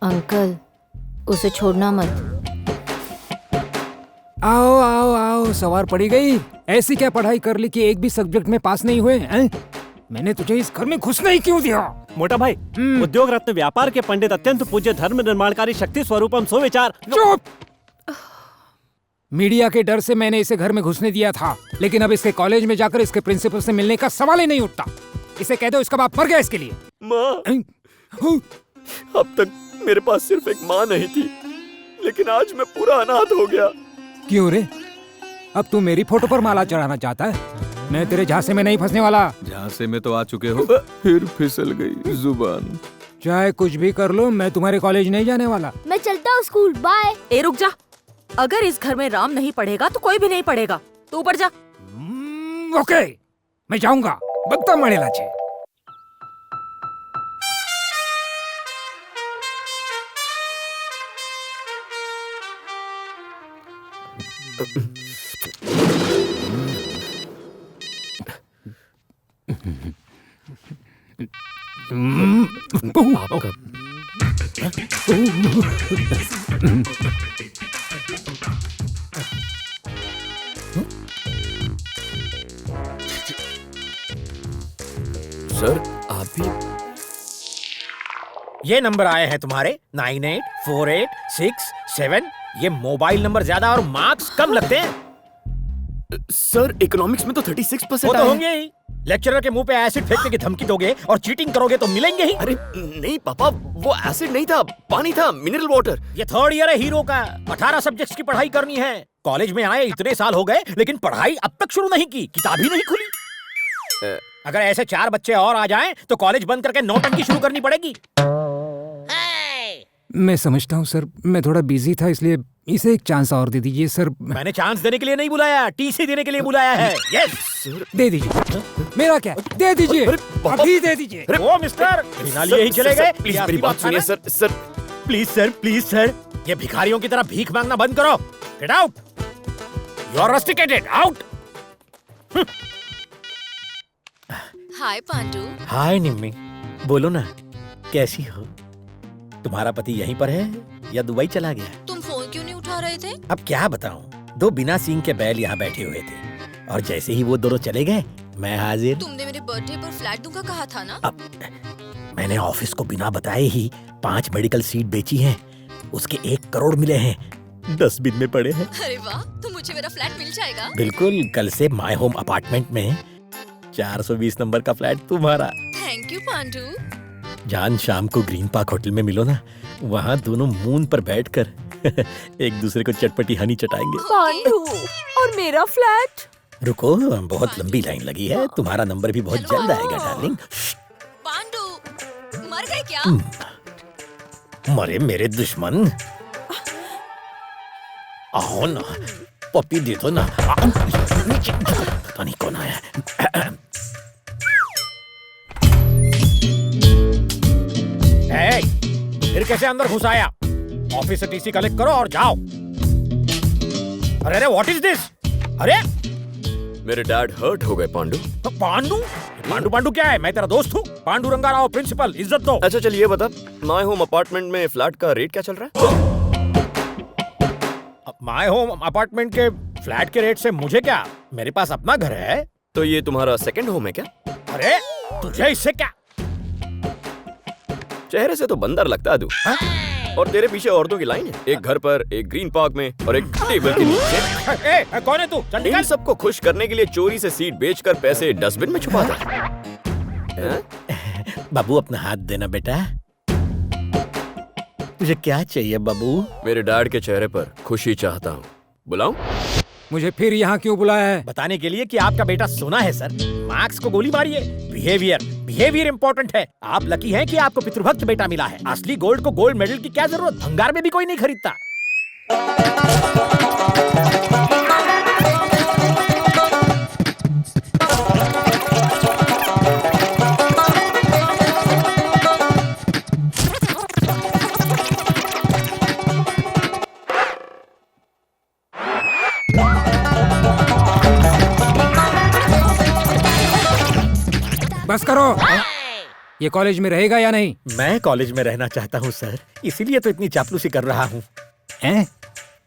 Uncle, उसे छोड़ना मत। आओ आओ आओ, सवार पड़ी गई। ऐसी क्या पढ़ाई कर ली कि एक भी सब्जेक्ट में पास नहीं हुए हैं? मैंने तुझे इस घर में घुसने ही क्यों दिया? मोटा भाई, उद्योग रत्न व्यापार के पंडित अत्यंत पूज्य धर्म निर्माणकारी शक्ति स्वरूपम सुविचार। चुप! मीडिया के डर से मैंने इसे घर में घुसने दिया था, लेकिन अब इसके कॉलेज में जाकर इसके प्रिंसिपल से मिलने का सवाल ही नहीं उठता। इसे कह दो इसका बाप मर गया इसके लिए। माँ, अब तक मेरे पास सिर्फ एक माँ नहीं थी, लेकिन आज मैं पूरा अनाथ हो गया। क्यों रे? अब तू मेरी फोटो पर माला चढ़ाना चाहता है? मैं तेरे झांसे में नहीं फंसने वाला। झांसे में तो आ चुके हो, फिर फिसल गई जुबान। चाहे कुछ भी कर लो, मैं तुम्हारे कॉलेज नहीं जाने वाला। मैं चलता हूँ स्कूल, बाय। ए रुक जा, अगर इस घर में राम नहीं पढ़ेगा तो कोई भी नहीं पढ़ेगा। तू ऊपर जा। ओके, मैं जाऊंगा। बगता मड़ेला छे। सर, आप भी? ये नंबर आए हैं तुम्हारे 984867। ये मोबाइल नंबर ज्यादा और मार्क्स कम लगते हैं। सर, इकोनॉमिक्स में तो 36% वो तो आए हैं। होंगे ही। लेक्चरर के मुंह पे एसिड फेंकने की धमकी दोगे और चीटिंग करोगे तो मिलेंगे ही। अरे नहीं पापा, वो एसिड नहीं था, पानी था, मिनरल वाटर। ये थर्ड ईयर है हीरो का। 18 सब्जेक्ट्स की पढ़ाई करनी है। कॉलेज में आए इतने साल हो गए, लेकिन पढ़ाई अब तक शुरू नहीं की, किताब ही नहीं खुली। अगर ऐसे 4 बच्चे और आ जाएं, तो कॉलेज बंद करके नौटंकी शुरू करनी पड़ेगी। मैं समझता हूँ सर, मैं थोड़ा बिजी था, इसलिए इसे एक चांस और दे दीजिए सर। मैंने चांस देने के लिए नहीं बुलाया, टीसी देने के लिए बुलाया है। यस, दे दीजिए। मेरा क्या, दे दीजिए, अभी दे दीजिए। ओ मिस्टर, बिना लिए ही चले गए। प्लीज मेरी बात सुनिए सर। सर प्लीज सर, ये भिखारियों की तरह भीख मांगना बंद करो। Get out, you are rusticated, out. Hi Pandu. Hi Nimmi, बोलो ना, कैसी हो? तुम्हारा पति यहीं पर है या दुबई चला गया? तुम फोन क्यों नहीं उठा रहे थे? अब क्या बताऊं, 2 बिना सींग के बैल यहाँ बैठे हुए थे, और जैसे ही वो दोनों चले गए, मैं हाजिर। तुमने मेरे बर्थडे पर फ्लैट दूंगा कहा था ना? अब मैंने ऑफिस को बिना बताए ही 5 मेडिकल सीट बेची हैं, उसके 1 करोड़ मिले हैं, 10 बिन में पड़े हैं। अरे वाह, तो मुझे मेरा फ्लैट मिल जाएगा? बिल्कुल, कल से माय होम अपार्टमेंट में 420 नंबर का फ्लैट तुम्हारा। Thank you Pandu. जान, शाम को ग्रीन पार्क होटल में मिलो ना, वहाँ दोनों मून पर बैठकर एक दूसरे को चटपटी हनी चटाएंगे। पांडू, और मेरा फ्लैट? रुको, बहुत लंबी लाइन लगी है, तुम्हारा नंबर भी बहुत जल्द आएगा डार्लिंग। पांडू, मर गए क्या? मरे मेरे दुश्मन, आओ ना, पप्पी दे दो ना। पता नहीं कौन आया। फिर कैसे अंदर घुस आया? ऑफिस से टीसी कलेक्ट करो और जाओ। अरे व्हाट इज दिस? अरे मेरे डैड हर्ट हो गए पांडू। तो पांडू पांडू क्या है? मैं तेरा दोस्त हूँ। पांडू रंगा राव प्रिंसिपल, इज्जत दो। अच्छा चल ये बता, माय होम अपार्टमेंट में फ्लैट का रेट क्या चल रहा है? माय होम अपार्टमेंट के फ्लैट के रेट से मुझे क्या, मेरे पास अपना घर है। तो ये तुम्हारा सेकंड होम है क्या? अरे तुझे इससे क्या? चेहरे से तो बंदर लगता है तू। और तेरे पीछे औरतों की लाइन है, एक घर पर, एक ग्रीन पार्क में और एक टेबल के नीचे। कौन है तू? चल निकल। इन सबको खुश करने के लिए चोरी से सीट बेचकर पैसे डस्टबिन में छुपाता है। बाबू अपना हाथ देना बेटा। तुझे क्या चाहिए बाबू? मेरे डैड के चेहरे पर खुशी चाहता हूँ, बुलाऊं? मुझे फिर यहाँ क्यों बुलाया है? बताने के लिए कि आपका बेटा सोना है सर। मार्क्स को गोली मारिए, बिहेवियर इंपॉर्टेंट है। आप लकी हैं कि आपको पितृभक्त बेटा मिला है। असली गोल्ड को गोल्ड मेडल की क्या जरूरत, भंगार में भी कोई नहीं खरीदता। बस करो। ये कॉलेज में रहेगा या नहीं? मैं कॉलेज में रहना चाहता हूँ सर, इसीलिए तो इतनी चापलूसी कर रहा हूँ। हैं?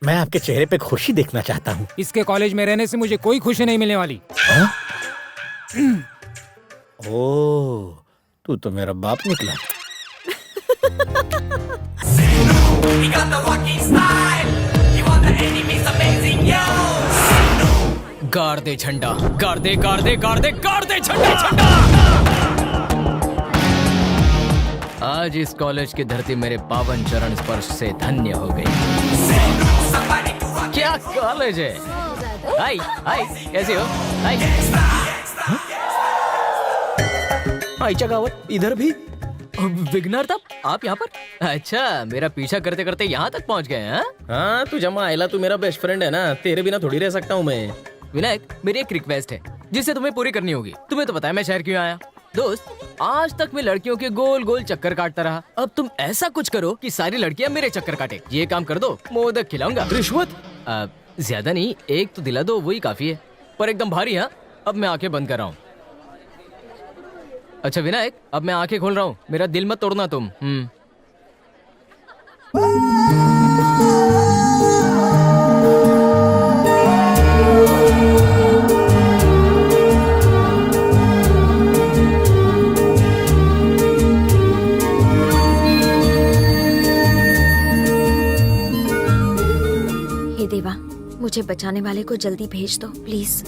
मैं आपके चेहरे पे खुशी देखना चाहता हूँ। इसके कॉलेज में रहने से मुझे कोई खुशी नहीं मिलने वाली। ओह, तू तो मेरा बाप निकला। गाड़ दे झंडा, गाड़ दे, गाड़ दे, गाड़ दे, गाड़ दे झंडा, झंडा। आज इस कॉलेज की धरती मेरे पावन चरण स्पर्श से धन्य हो गई। क्या कॉलेज है? हाय हाय, कैसे हो? हाय हाय चगावत, इधर भी विघ्नर तब आप यहाँ पर? अच्छा, मेरा पीछा करते करते यहाँ तक पहुँच गए हैं? हाँ तू जमा आयला, तू मेरा बेस्ट फ्रेंड है ना, तेरे बिना थोड़ी रह सकता हूँ मैं। विनायक, मेरी एक रिक्वेस्ट है जिसे तुम्हें पूरी करनी होगी। तुम्हें तो पता है मैं शहर क्यों आया। दोस्त, आज तक मैं लड़कियों के गोल गोल चक्कर काटता रहा। अब तुम ऐसा कुछ करो कि सारी लड़कियां मेरे चक्कर काटे। ये काम कर दो, मोदक खिलाऊंगा। रिश्वत? ज्यादा नहीं, एक तो दिला दो, वही काफी है, पर एकदम भारी। हाँ, अब मैं आंखें बंद कर रहा हूँ। अच्छा विनायक, अब मैं आंखें खोल रहा हूँ, मेरा दिल मत तोड़ना तुम। हे देवा, मुझे बचाने वाले को जल्दी भेज दो प्लीज।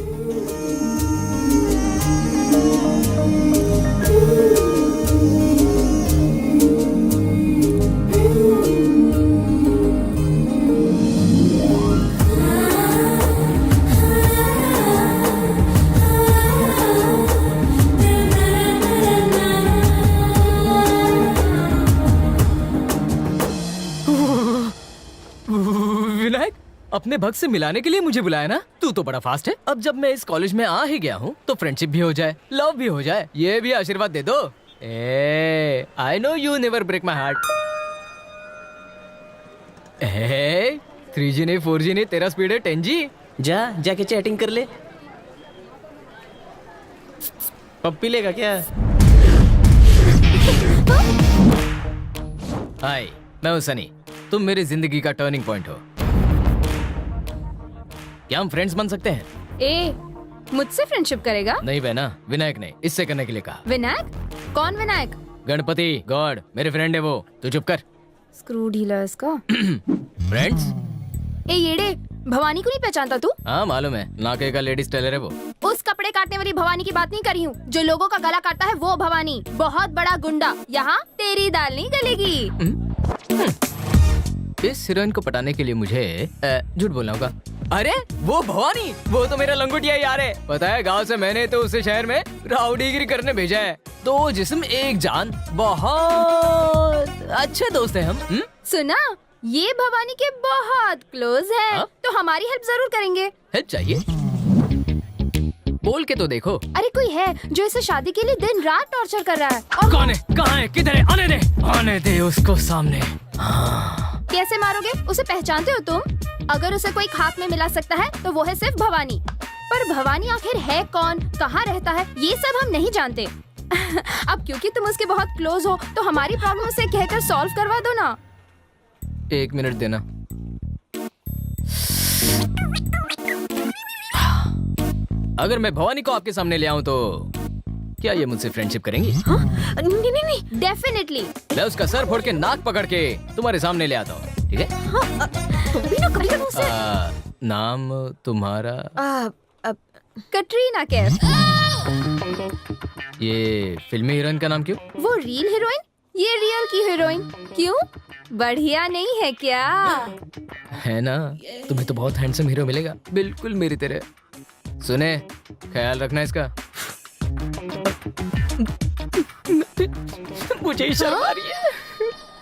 विनायक, अपने भक्त से मिलाने के लिए मुझे बुलाया ना? तू तो बड़ा फास्ट है। अब जब मैं इस कॉलेज में आ ही गया हूँ तो फ्रेंडशिप भी हो जाए, लव भी हो जाए। ये भी आशीर्वाद दे दो। I know you never break my heart. 3G नहीं 4G नहीं, तेरा स्पीड है 10G। जाके चैटिंग कर ले। पप्पी लेगा क्या? हाय, मैं हूँ सनी। तुम मेरी जिंदगी का टर्निंग पॉइंट हो। क्या हम फ्रेंड्स बन सकते हैं? ए, मुझसे फ्रेंडशिप करेगा? नहीं बहना, विनायक ने इससे करने के लिए कहा। विनायक? कौन विनायक? गणपति गॉड, मेरे फ्रेंड है वो। तू चुप कर। स्क्रू डीलर्स का। फ्रेंड्स? ए येड़े, भवानी को नहीं पहचानता तू? हाँ मालूम है, नाके का लेडीज टेलर है वो। उस कपड़े काटने वाली भवानी की बात नहीं कर रही हूँ, जो लोगों का गला काटता है वो भवानी। बहुत बड़ा गुंडा। यहाँ तेरी दाल नहीं गलेगी। इस हीरोइन को पटाने के लिए मुझे झूठ बोलना होगा। अरे वो भवानी, वो तो मेरा लंगोटिया यार है। पता है, गांव से मैंने तो उसे शहर में राउडीगिरी करने भेजा है। दो जिस्म एक जान, बहुत अच्छे दोस्त हैं हम। सुना, ये भवानी के बहुत क्लोज है। हाँ? तो हमारी हेल्प जरूर करेंगे। हेल्प चाहिए? बोल के तो देखो। अरे कोई है जो इसे शादी के लिए दिन रात टॉर्चर कर रहा है। और कौन है? कहाँ है? किधर है? आने दे उसको सामने। कैसे मारोगे? उसे पहचानते हो तुम? अगर उसे कोई खाक में मिला सकता है तो वो है सिर्फ भवानी। पर भवानी आखिर है कौन, कहाँ रहता है, ये सब हम नहीं जानते। अब क्योंकि तुम उसके बहुत क्लोज हो तो हमारी प्रॉब्लम उसे कहकर सॉल्व करवा दो ना। 1 मिनट देना। अगर मैं भवानी को आपके सामने ले आऊं तो क्या ये मुझसे फ्रेंडशिप करेंगी? नहीं नहीं नहीं, डेफिनेटली। मैं उसका सर फोड़ के नाक पकड़ के तुम्हारे सामने ले आता हूँ, ठीक है? तुम भी ना कभी कभी उसे। नाम तुम्हारा? कटरीना कैफ। ये फिल्मी हीरोइन का नाम क्यों? वो रियल हीरोइन, ये रियल की हीरोइन। क्यों, बढ़िया नहीं है क्या? है ना, तुम्हें तो बहुत हैंडसम हीरो मिलेगा, बिल्कुल मेरी तरह। सुने, ख्याल रखना इसका। मुझे ही शर्म आ रही है।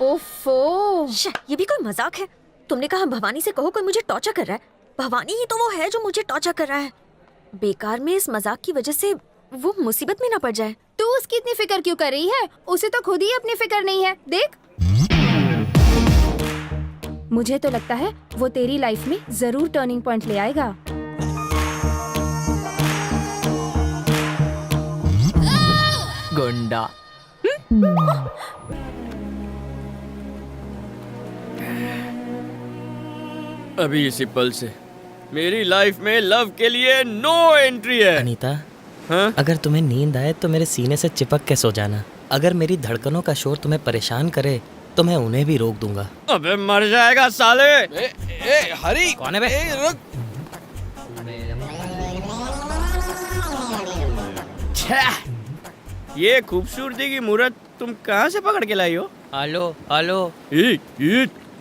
ओफो, ये भी कोई मजाक है? तुमने कहा भवानी से कहो कोई मुझे टॉर्चर कर रहा है। भवानी ही तो वो है जो मुझे टॉर्चर कर रहा है। बेकार में इस मजाक की वजह से वो मुसीबत में ना पड़ जाए। तू उसकी इतनी फिक्र क्यों कर रही है? उसे तो खुद ही अपनी फिक्र नहीं है। देख, मुझे तो लगता है वो तेरी लाइफ में जरूर टर्निंग पॉइंट ले आएगा। गुंडा। अभी इसी पल से मेरी लाइफ में लव के लिए नो एंट्री है। अनीता, हाँ? अगर तुम्हें नींद आए तो मेरे सीने से चिपक के सो जाना। अगर मेरी धड़कनों का शोर तुम्हें परेशान करे तो मैं उन्हें भी रोक दूंगा। अबे मर जाएगा साले। हरी कौन है बे? ये खूबसूरती की मूरत तुम कहाँ से पकड़ के लाई हो? Hello hello.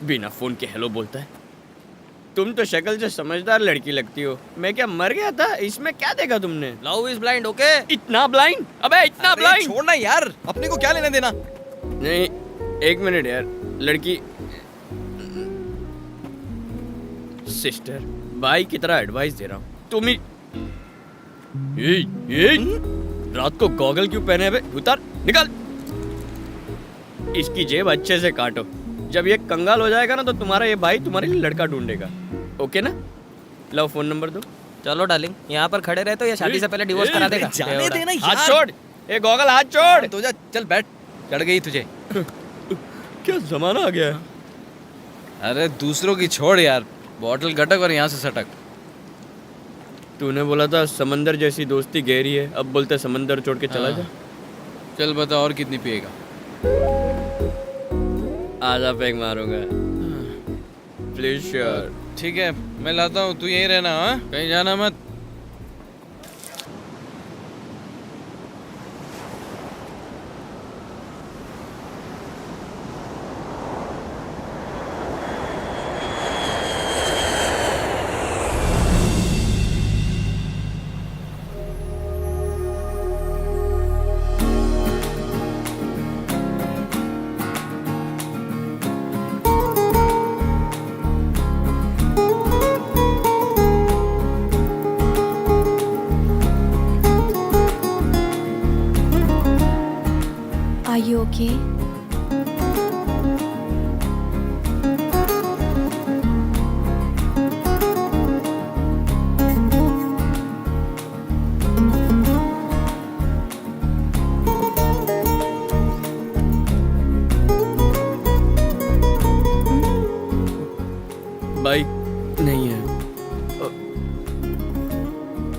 बिना फोन के हेलो बोलता है। तुम तो शक्ल से समझदार लड़की लगती हो। मैं क्या मर गया था? इसमें क्या देखा तुमने? Love is blind, okay? इतना ब्लाइंड? अबे इतना ब्लाइंड? छोड़ना यार, अपने को क्या लेना देना। नहीं, एक मिनट यार। लड़की सिस्टर भाई की तरह एडवाइस दे रहा हूँ। तुम ही ये रात को गॉगल क्यों पहने बे? उतार, निकाल। इसकी जेब अच्छे से काटो। जब ये कंगाल हो जाएगा ना तो तुम्हारा ये भाई तुम्हारे लिए लड़का ढूंढेगा। ओके ना? लो फोन नंबर दो। चलो डार्लिंग, यहाँ पर खड़े रहे तो ये शादी से पहले डिवोर्स करा देगा। जाने देना यार। हाथ छोड़। ए गॉगल हाथ छोड़। तो जा, चल बैठ। चढ़ गई तुझे। क्या जमाना आ गया है? अरे दूसरों की छोड़ यार, बॉटल गटक और यहाँ से सटक। तूने बोला था समंदर जैसी दोस्ती गहरी है, अब बोलते समंदर छोड़ के चला जा। चल बता और कितनी पिएगा? आधा पैक मारूंगा। Please sure. ठीक है मैं लाता हूँ, तू यहीं रहना। हाँ, कहीं जाना मत। Are you okay? बाइक नहीं है,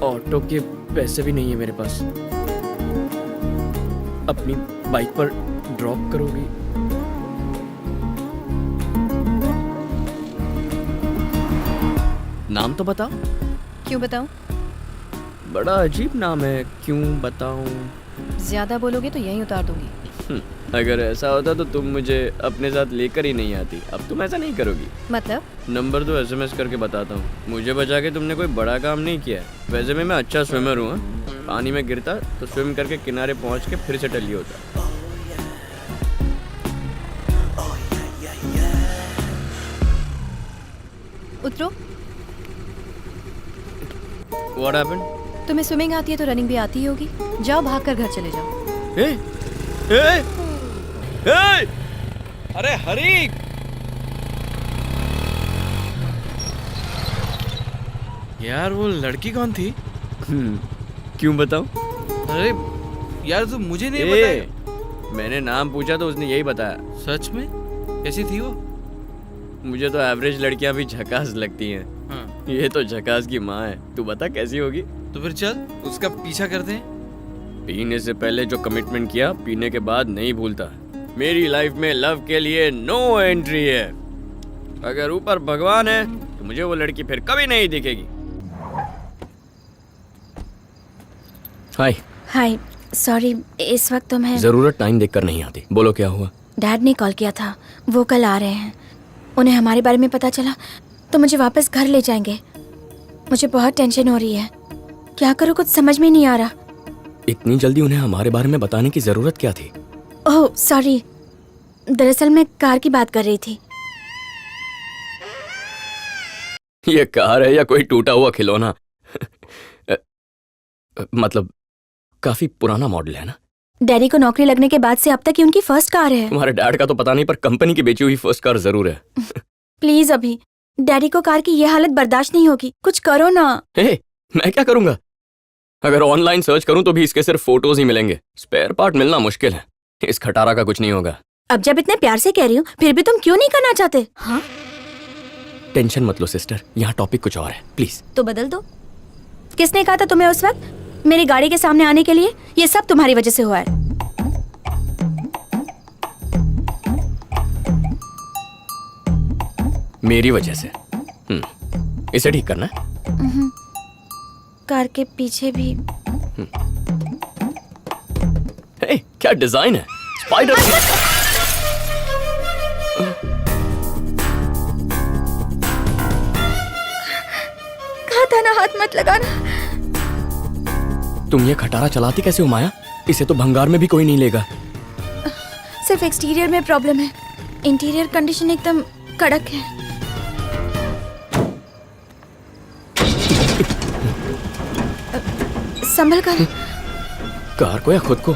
ऑटो के पैसे भी नहीं है मेरे पास। अपनी बाइक पर ड्रॉप करोगी? नाम तो बताओ। क्यों बताऊं? बड़ा अजीब नाम है, क्यों बताऊं? ज्यादा बोलोगे तो यहीं उतार दूंगी। अगर ऐसा होता तो तुम मुझे अपने साथ लेकर ही नहीं आती। अब तुम ऐसा नहीं करोगी। मतलब? नंबर दो, SMS करके बताता हूँ। मुझे बचा के तुमने कोई बड़ा काम नहीं किया है। वैसे में मैं अच्छा स्विमर हूँ। पानी में गिरता तो स्विम करके किनारे पहुँच के फिर से टली होता। उतरो। What happened? तुम्हें स्विमिंग आती है तो रनिंग भी आती ही होगी। जाओ भागकर घर चले जाओ। ए, ए, ए! अरे हरी, यार वो लड़की कौन थी? क्यों बताऊं? अरे यार तू मुझे नहीं बताया। मैंने नाम पूछा तो उसने यही बताया। सच में? कैसी थी वो? मुझे तो एवरेज लड़कियां भी झकास लगती हैं। हाँ। ये तो झकास की माँ है। तू बता कैसी होगी? तो फिर चल उसका पीछा करते हैं। पीने से पहले जो कमिटमेंट किया, पीने के बाद नहीं भूलता। मेरी लाइफ में लव के लिए नो एंट्री है। अगर ऊपर भगवान है तो मुझे वो लड़की फिर कभी नहीं दिखेगी। हाय। हाय, सॉरी इस वक्त तुम्हें जरूरत टाइम देखकर नहीं आती। बोलो क्या हुआ? डैड ने कॉल किया था, वो कल आ रहे हैं। उन्हें हमारे बारे में पता चला तो मुझे वापस घर ले जाएंगे। मुझे बहुत टेंशन हो रही है, क्या करूँ कुछ समझ में नहीं आ रहा। इतनी जल्दी उन्हें हमारे बारे में बताने की जरूरत क्या थी? ओह सॉरी, दरअसल मैं कार की बात कर रही थी। ये कार है या कोई टूटा हुआ खिलौना? मतलब काफी पुराना मॉडल है ना? डैडी को नौकरी लगने के बाद से अब तक ही उनकी फर्स्ट कार है। तुम्हारे डैड का तो पता नहीं, पर कंपनी की बेची हुई फर्स्ट कार जरूर है। प्लीज अभी, डैडी को कार की ये हालत बर्दाश्त नहीं होगी, कुछ करो ना। मैं क्या करूंगा? अगर ऑनलाइन सर्च करूं तो भी इसके सिर्फ फोटोज ही मिलेंगे। स्पेयर पार्ट मिलना मुश्किल है। इस खटारा का कुछ नहीं होगा। अब जब इतने प्यार से कह रही हूँ फिर भी तुम क्यों नहीं करना चाहते? हाँ टेंशन मत लो सिस्टर, यहाँ टॉपिक कुछ और है, प्लीज। तो बदल दो। किसने कहा था तुम्हें उस वक्त मेरी गाड़ी के सामने आने के लिए? ये सब तुम्हारी वजह से हुआ है। मेरी वजह से? इसे ठीक करना है? कार के पीछे भी। हे, क्या डिजाइन है! स्पाइडर। कहा था ना हाथ मत लगाना। तुम ये खटारा चलाती कैसे हो माया? इसे तो भंगार में भी कोई नहीं लेगा। सिर्फ एक्सटीरियर में प्रॉब्लम है, इंटीरियर कंडीशन एकदम कड़क है। संभल कर। कार को या खुद को?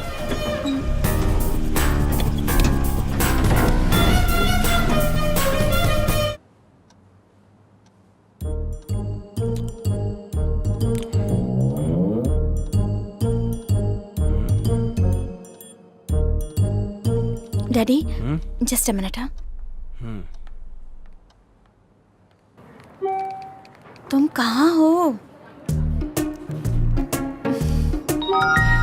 Daddy just a minute. हाँ तुम कहाँ हो?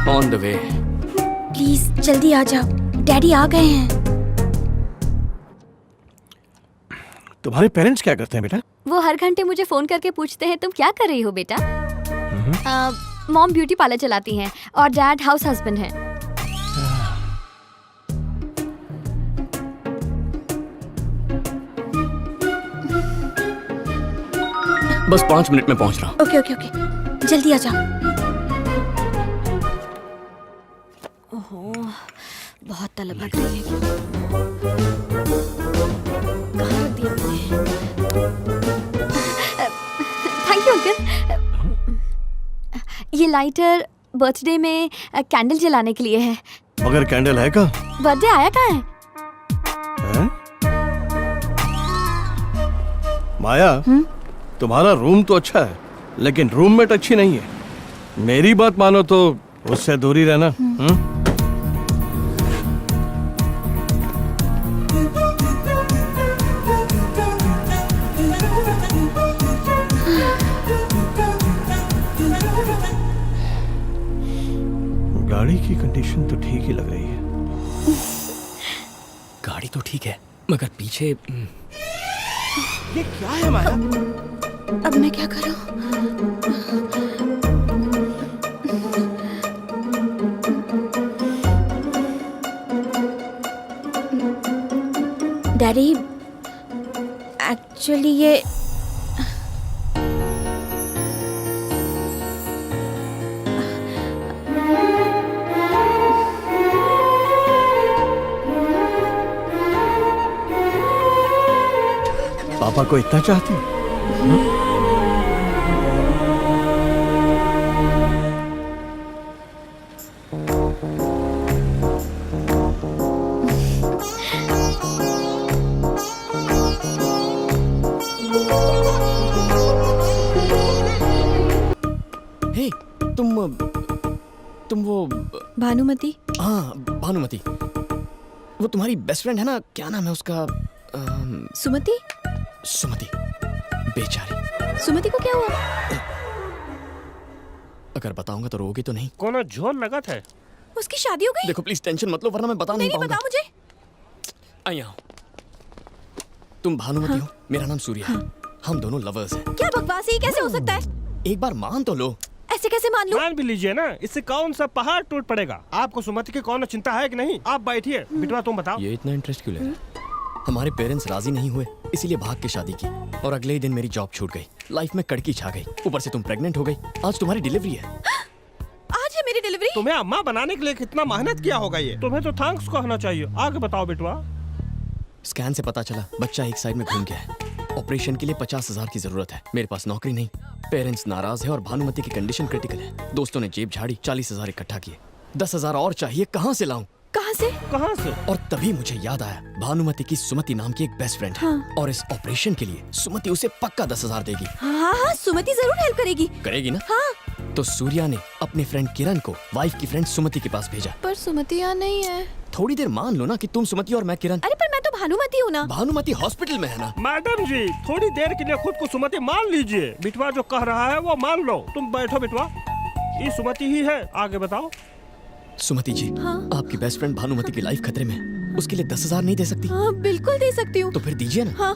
On the way. प्लीज जल्दी आ जाओ, डैडी आ गए हैं। तुम्हारे पेरेंट्स क्या करते हैं बेटा? वो हर घंटे मुझे फोन करके पूछते हैं तुम क्या कर रही हो बेटा। मॉम ब्यूटी पार्लर चलाती हैं और डैड हाउस हस्बैंड हैं। बस 5 मिनट में पहुंच रहा हूँ। ओके ओके ओके, जल्दी आ जाओ। ओहो बहुत तलब लग रही है। कहाँ रख दिया मैंने? Thank you uncle. ये लाइटर बर्थडे में कैंडल जलाने के लिए है। मगर कैंडल है का? बर्थडे आया कहाँ है? हैं? माया तुम्हारा रूम तो अच्छा है लेकिन रूममेट अच्छी नहीं है। मेरी बात मानो तो उससे दूरी रहना। गाड़ी की कंडीशन तो ठीक ही लग रही है। गाड़ी तो ठीक है मगर पीछे ये क्या है माया? अब मैं क्या करूं? डैडी एक्चुअली ये पापा को इतना चाहती हूँ? हे, तुम वो भानुमति। हाँ भानुमति, वो तुम्हारी बेस्ट फ्रेंड है ना, क्या नाम है उसका? सुमति। सुमति बेचारी। सुमति को क्या हुआ? अगर बताऊंगा तो रोगी तो नहीं? कोनो जोर लगत है। उसकी शादी हो गई? देखो प्लीज टेंशन मत लो वरना मैं बता नहीं पाऊंगा। बताओ मुझे। आई आओ। तुम भानुमति हो, मेरा नाम सूर्य है। हम दोनों लवर्स हैं। क्या बकवास है, ये कैसे हो सकता है? एक बार मान तो लो। ऐसे कैसे मान लूं? मान भी लीजिए ना, इससे कौन सा पहाड़ टूट पड़ेगा। आपको सुमति की कौन चिंता है कि नहीं? आप बैठिए, बिटवा तुम बताओ। ये इतना इंटरेस्ट क्यों ले रहा है? हमारे पेरेंट्स राजी नहीं हुए इसीलिए भाग के शादी की और अगले ही दिन मेरी जॉब छूट गई। लाइफ में कड़की छा गई, ऊपर से तुम प्रेग्नेंट हो गई। आज तुम्हारी डिलीवरी है। आज है मेरी डिलीवरी? तुम्हें अम्मा बनाने के लिए कितना मेहनत किया होगा ये। तुम्हें तो थैंक्स कहना चाहिए। आगे बताओ बिटवा। स्कैन से पता चला बच्चा एक साइड में घूम गया है। ऑपरेशन के लिए 50,000 की जरूरत है। मेरे पास नौकरी नहीं, पेरेंट्स नाराज है और भानुमति की कंडीशन क्रिटिकल है। दोस्तों ने जेब झाड़ी, 40,000 इकट्ठा किए। 10,000 और चाहिए, कहाँ से लाऊं? कहाँ से? कहाँ से? और तभी मुझे याद आया भानुमति की सुमति नाम की एक बेस्ट फ्रेंड है। और इस ऑपरेशन के लिए सुमति उसे पक्का 10,000 देगी। हाँ हाँ, सुमति जरूर हेल्प करेगी। करेगी ना? हाँ। तो सूर्या ने अपने फ्रेंड किरण को वाइफ की फ्रेंड सुमति के पास भेजा। पर सुमति यहाँ नहीं है। थोड़ी देर मान लो ना कि तुम सुमति और मैं किरण। अरे पर मैं तो भानुमति हूँ ना। भानुमति हॉस्पिटल में है ना। मैडम जी थोड़ी देर के लिए खुद को सुमति मान लीजिए। बिटवा जो कह रहा है वो मान लो। तुम बैठो बिटवा, ये सुमति ही है, आगे बताओ। सुमति जी, हाँ? आपकी बेस्ट फ्रेंड भानुमति की लाइफ खतरे में, उसके लिए 10,000 नहीं दे सकती? हाँ बिल्कुल दे सकती हूँ। तो फिर दीजिए ना। हाँ।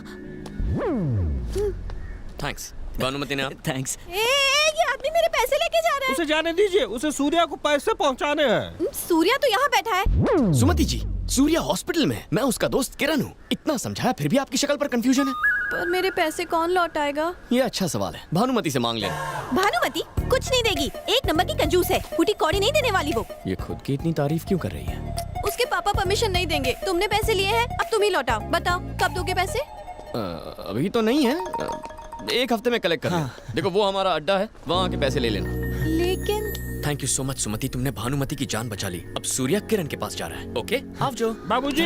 थैंक्स भानुमति ने। थैंक्स। ये आदमी मेरे पैसे लेके जा रहा है। उसे जाने दीजिए, उसे सूर्या को पैसे पहुंचाने हैं। सूर्या तो यहाँ बैठा है। सुमति जी, सूर्या हॉस्पिटल में है, मैं उसका दोस्त किरण हूँ। इतना समझाया फिर भी आपकी शक्ल पर कंफ्यूजन है। पर मेरे पैसे कौन लौटाएगा? ये अच्छा सवाल है, भानुमति से मांग लेना। भानुमति कुछ नहीं देगी, एक नंबर की कंजूस है, फूटी कौड़ी नहीं देने वाली वो। ये खुद की इतनी तारीफ क्यों कर रही है? उसके पापा परमिशन नहीं देंगे। तुमने पैसे लिए हैं, अब तुम ही लौटाओ। बताओ कब दोगे पैसे? अभी तो नहीं है, एक हफ्ते में कलेक्ट कर लेना। देखो वो हमारा अड्डा है, वहाँ के पैसे ले लेना। लेकिन थैंक यू सो मच सुमति, तुमने भानुमति की जान बचा ली। अब सूर्या किरण के पास जा रहा है। ओके आप जो। बाबूजी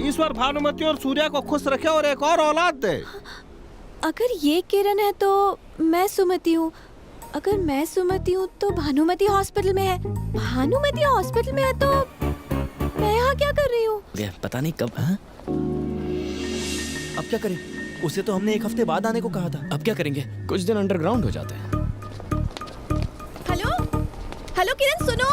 ईश्वर भानुमति और सूर्या को खुश रखे और एक और औलाद दे। अगर ये किरण है तो मैं सुमति हूँ। अगर मैं सुमति हूँ तो भानुमति हॉस्पिटल में है। भानुमति हॉस्पिटल में है तो मैं यहाँ क्या कर रही हूँ? पता नहीं कब। हाँ? अब क्या करें? उसे तो हमने एक हफ्ते बाद आने को कहा था। अब क्या करेंगे? कुछ दिन अंडरग्राउंड हो जाते हैं। हेलो हेलो किरण सुनो।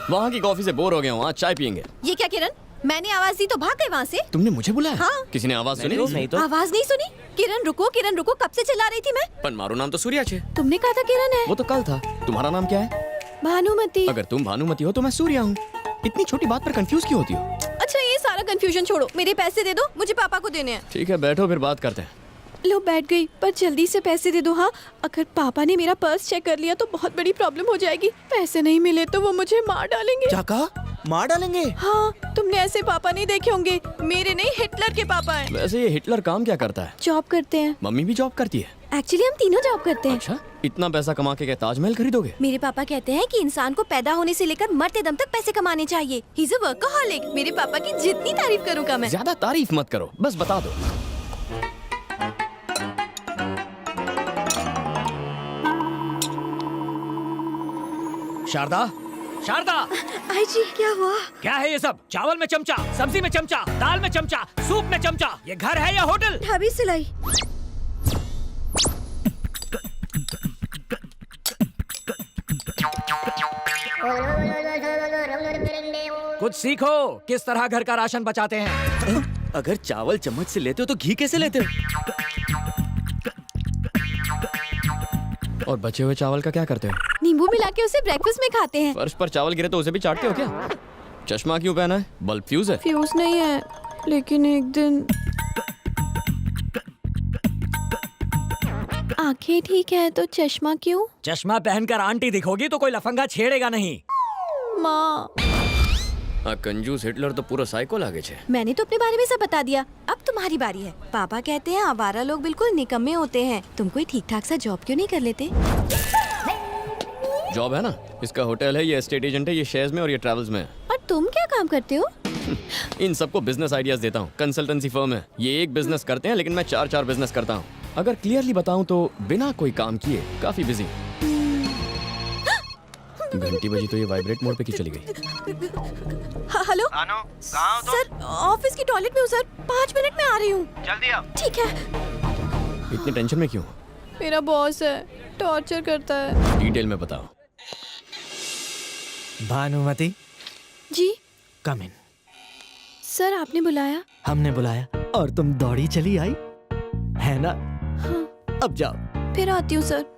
वहाँ की कॉफी से बोर हो गया हूँ, आज चाय पियेंगे। ये क्या किरण, मैंने आवाज दी तो भाग गए वहाँ से। तुमने मुझे बुलाया? हाँ। किसी ने आवाज सुनी? नहीं तो। आवाज नहीं सुनी? किरण रुको कब से चिल्ला रही थी मैं। पर मारो नाम तो सूर्या छे। तुमने कहा था किरण है। वो तो कल था। तुम्हारा नाम क्या है? भानुमति। अगर तुम भानुमति हो तो मैं सूर्या हूँ। इतनी छोटी बात पर कंफ्यूज क्यों होती हो? अच्छा ये सारा कंफ्यूजन छोड़ो, मेरे पैसे दे दो, मुझे पापा को देने हैं। ठीक है बैठो फिर बात करते हैं। लो बैठ गई, पर जल्दी से पैसे दे दो। हाँ अगर पापा ने मेरा पर्स चेक कर लिया तो बहुत बड़ी प्रॉब्लम हो जाएगी। पैसे नहीं मिले तो वो मुझे मार डालेंगे। क्या कहा? मार डालेंगे? हाँ तुमने ऐसे पापा नहीं देखे होंगे, मेरे नहीं हिटलर के पापा हैं। वैसे ये हिटलर काम क्या करता है? जॉब करते हैं। मम्मी भी जॉब करती है? एक्चुअली हम तीनों जॉब करते हैं। अच्छा, इतना पैसा कमा के क्या ताजमहल खरीदोगे? मेरे पापा कहते हैं कि इंसान को पैदा होने से लेकर मरते दम तक पैसे कमाने चाहिए। He is a workaholic. मेरे पापा की जितनी तारीफ करूँगा मैं। ज्यादा तारीफ मत करो, बस बता दो। शारदा, शारदा, आई जी क्या हुआ? क्या है ये सब? चावल में चमचा, सब्जी में चमचा, दाल में चमचा, सूप में चमचा। ये घर है या होटल? ढाबी सिलाई। कुछ सीखो, किस तरह घर का राशन बचाते हैं। अगर चावल चम्मच से लेते हो तो घी कैसे लेते हो? और बचे हुए चावल का क्या करते हो? नींबू मिला के उसे ब्रेकफास्ट में खाते हैं। फर्श पर चावल गिरे तो उसे भी चाटते हो क्या? चश्मा क्यों पहना है? बल्ब फ्यूज है? फ्यूज नहीं है, लेकिन एक दिन आंखें ठीक है तो चश्मा क्यों? चश्मा पहनकर आंटी दिखोगी तो कोई लफंगा छेड़ेगा नहीं। माँ कंजूस हिटलर तो पूरा साइको लागे छे। मैंने तो अपने बारे में सब बता दिया, अब तुम्हारी बारी है। पापा कहते हैं आवारा लोग बिल्कुल निकम्मे होते हैं। तुम कोई ठीक ठाक सा जॉब क्यों नहीं कर लेते? जॉब है ना, इसका होटल है, ये एस्टेट एजेंट है, ये शेयर्स में और ये ट्रैवल्स में है। और तुम क्या काम करते हो? इन सबको बिजनेस आइडियाज देता हूँ। कंसल्टेंसी फर्म है, ये एक बिजनेस करते हैं लेकिन मैं 4 बिजनेस करता हूँ। अगर क्लियरली बताऊँ तो बिना कोई काम किए काफी बिजी। घंटी बजी तो ये वाइब्रेट मोड पे क्यों चली गई? हेलो कहाँ हो तुम? सर, ऑफिस की टॉयलेट में हूँ सर, 5 मिनट में आ रही हूँ। जल्दी आओ। ठीक है। इतनी टेंशन में क्यों? मेरा बॉस है, टॉर्चर करता है। डिटेल में बताओ। भानुमति जी कम इन। सर आपने बुलाया? हमने बुलाया और तुम दौड़ी चली आई है ना? हाँ। अब जाओ। फिर आती हूँ सर।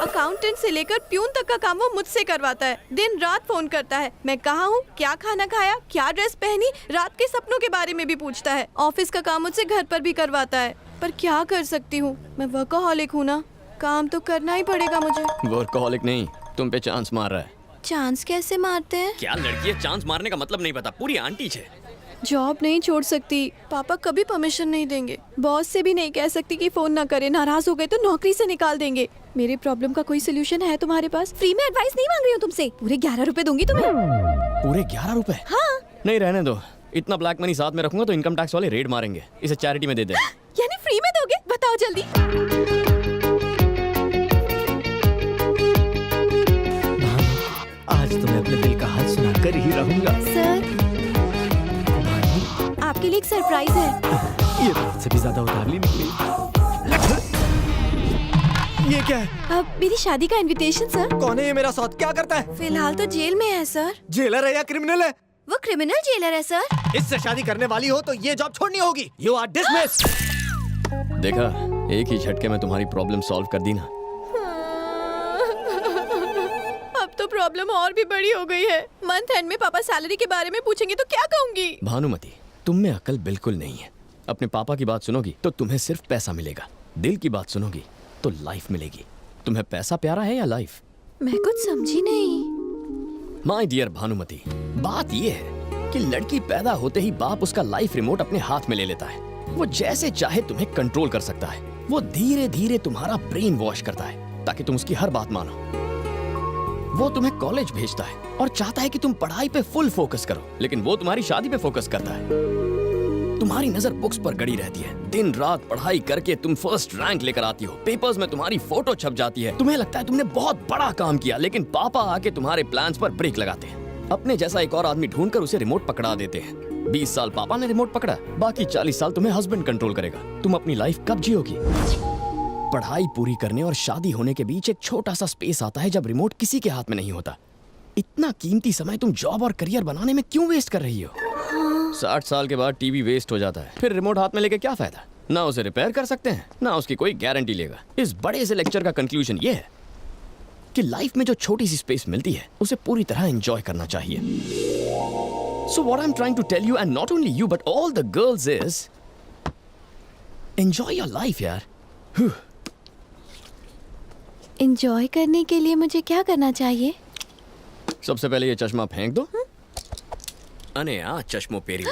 अकाउंटेंट से लेकर प्यून तक का काम वो मुझसे करवाता है। दिन रात फोन करता है, मैं कहाँ हूँ, क्या खाना खाया, क्या ड्रेस पहनी, रात के सपनों के बारे में भी पूछता है। ऑफिस का काम मुझसे घर पर भी करवाता है। पर क्या कर सकती हूँ, मैं वर्कaholic हूँ ना, काम तो करना ही पड़ेगा मुझे। वर्कaholic नहीं, तुम पे चांस मार रहा है। चांस कैसे मारते हैं? क्या लड़की है, चांस मारने का मतलब नहीं पता, पूरी आंटी छे। जॉब नहीं छोड़ सकती, पापा कभी परमिशन नहीं देंगे। बॉस से भी नहीं कह सकती कि फोन ना करे, नाराज हो गए तो नौकरी से निकाल देंगे। मेरे प्रॉब्लम का कोई सोल्यूशन है तुम्हारे पास? फ्री में एडवाइस नहीं मांग रही हूँ तुमसे, पूरे 11 रुपए दूंगी तुम्हें। पूरे 11 रुपए? हाँ। नहीं रहने दो, इतना ब्लैक मनी साथ में रखूंगा तो इनकम टैक्स वाले रेड मारेंगे। इसे चैरिटी में दे दे। यानी फ्री में दोगे? बताओ जल्दी। आज तो मैं अपने दिल का हाल सुनाकर ही रहूंगा। सर, आपके लिए एक सरप्राइज है। ये तो मुझसे भी ज्यादा उतावली निकली। ये क्या है? अब मेरी शादी का इनविटेशन सर। कौन है ये मेरा सौत? क्या करता है? फिलहाल तो जेल में है सर। जेलर है या क्रिमिनल है? वो क्रिमिनल जेलर है सर। इससे शादी करने वाली हो तो ये जॉब छोड़नी होगी। You are dismissed. देखा, एक ही झटके में तुम्हारी प्रॉब्लम सॉल्व कर दी ना। अब तो प्रॉब्लम और भी बड़ी हो गई है। मंथ एंड में पापा सैलरी के बारे में पूछेंगे तो क्या कहूँगी? भानुमति, तुम में अकल बिल्कुल नहीं है। अपने पापा की बात सुनोगी तो तुम्हें सिर्फ पैसा मिलेगा, दिल की बात सुनोगी तो लाइफ मिलेगी। तुम्हें पैसा प्यारा है या लाइफ? मैं कुछ समझी नहीं। माय डियर भानुमति, बात ये है कि लड़की पैदा होते ही बाप उसका लाइफ रिमोट अपने हाथ में ले लेता है। वो जैसे चाहे तुम्हें कंट्रोल कर सकता है। वो धीरे धीरे तुम्हारा ब्रेन वॉश करता है ताकि तुम उसकी हर बात मानो। वो तुम्हें कॉलेज भेजता है और चाहता है कि तुम पढ़ाई पे फुल फोकस करो, लेकिन वो तुम्हारी शादी पे फोकस करता है। तुम्हारी नजर बुक्स पर गड़ी रहती है। दिन रात पढ़ाई करके तुम फर्स्ट रैंक लेकर आती हो, पेपर्स में तुम्हारी फोटो छप जाती है। तुम्हें लगता है तुमने बहुत बड़ा काम किया, लेकिन पापा आके तुम्हारे प्लान्स पर ब्रेक लगाते हैं। अपने जैसा एक और आदमी ढूंढकर उसे रिमोट पकड़ा देते हैं। 20 साल पापा ने रिमोट पकड़ा, बाकी 40 साल तुम्हें हस्बैंड कंट्रोल करेगा। तुम अपनी लाइफ कब जियोगी? पढ़ाई पूरी करने और शादी होने के बीच एक छोटा सा स्पेस आता है जब रिमोट किसी के हाथ में नहीं होता। इतना कीमती समय तुम जॉब और करियर बनाने में क्यों वेस्ट कर रही हो? 60 साल के बाद टीवी वेस्ट हो जाता है, फिर रिमोट हाथ में लेके क्या फायदा? ना उसे रिपेयर कर सकते हैं, ना उसकी कोई गारंटी लेगा। इस बड़े से लेक्चर का कंक्लूजन ये है कि लाइफ में जो छोटी सी स्पेस मिलती है उसे पूरी तरह एंजॉय करना चाहिए। So what I'm trying to tell you, and not only you but all the girls, is enjoy your life यार। एंजॉय करने के लिए मुझे क्या करना चाहिए? सबसे पहले ये चश्मा फेंक दो। अने आ चश्मो पेरी में